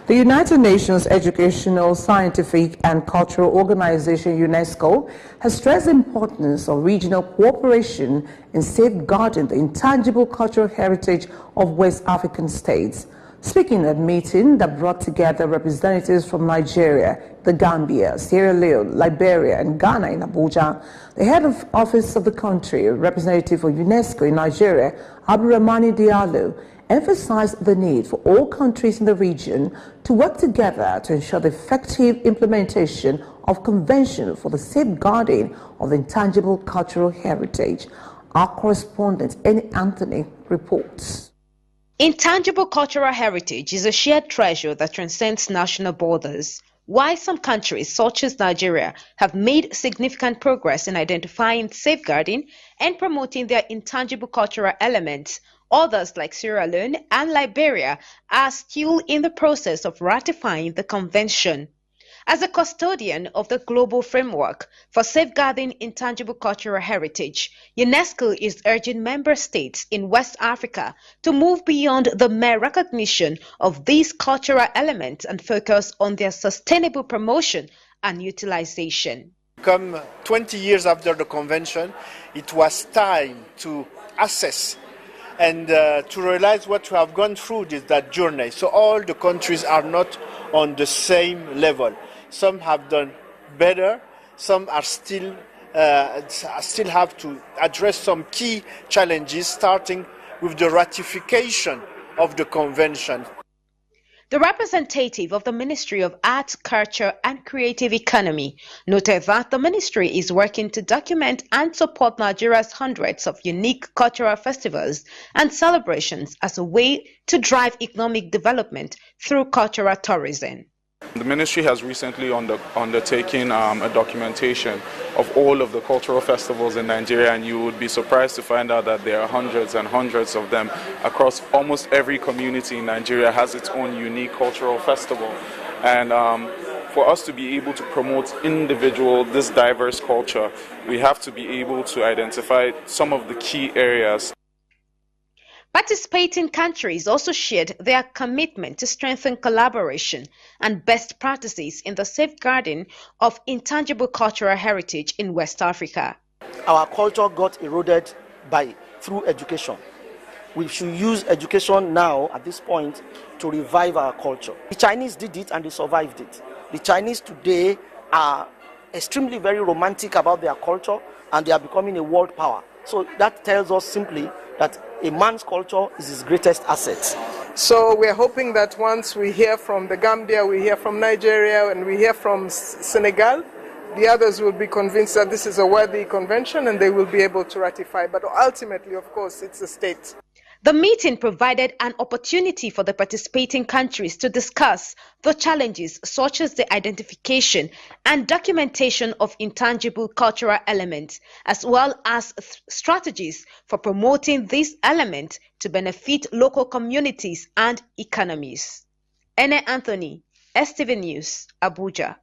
The United Nations Educational, Scientific and Cultural Organization, UNESCO, has stressed the importance of regional cooperation in safeguarding the intangible cultural heritage of West African states. Speaking at a meeting that brought together representatives from Nigeria, the Gambia, Sierra Leone, Liberia and Ghana in Abuja, the head of office of the country, representative for UNESCO in Nigeria, Abdurrahmani Diallo, emphasized the need for all countries in the region to work together to ensure the effective implementation of Convention for the Safeguarding of the Intangible Cultural Heritage. Our correspondent, Annie Anthony, reports. Intangible cultural heritage is a shared treasure that transcends national borders. While some countries, such as Nigeria, have made significant progress in identifying, safeguarding, and promoting their intangible cultural elements, others, like Sierra Leone and Liberia, are still in the process of ratifying the convention. As a custodian of the global framework for safeguarding intangible cultural heritage, UNESCO is urging member states in West Africa to move beyond the mere recognition of these cultural elements and focus on their sustainable promotion and utilization. Come 20 years after the convention, it was time to assess and to realize what we have gone through that journey. So all the countries are not on the same level. Some have done better, some are still have to address some key challenges, starting with the ratification of the convention. The representative of the Ministry of Arts, Culture and Creative Economy noted that the ministry is working to document and support Nigeria's hundreds of unique cultural festivals and celebrations as a way to drive economic development through cultural tourism. The ministry has recently undertaken a documentation of all of the cultural festivals in Nigeria, and you would be surprised to find out that there are hundreds and hundreds of them across almost every community in Nigeria has its own unique cultural festival. And for us to be able to promote this diverse culture, we have to be able to identify some of the key areas. Participating countries also shared their commitment to strengthen collaboration and best practices in the safeguarding of intangible cultural heritage in West Africa. Our culture got eroded through education. We should use education now at this point to revive our culture. The Chinese did it and they survived it. The Chinese today are extremely very romantic about their culture and they are becoming a world power. So that tells us simply that a man's culture is his greatest asset. So we're hoping that once we hear from the Gambia, we hear from Nigeria, and we hear from Senegal, the others will be convinced that this is a worthy convention and they will be able to ratify. But ultimately, of course, it's the state. The meeting provided an opportunity for the participating countries to discuss the challenges such as the identification and documentation of intangible cultural elements, as well as strategies for promoting these elements to benefit local communities and economies. Annie Anthony, STV News, Abuja.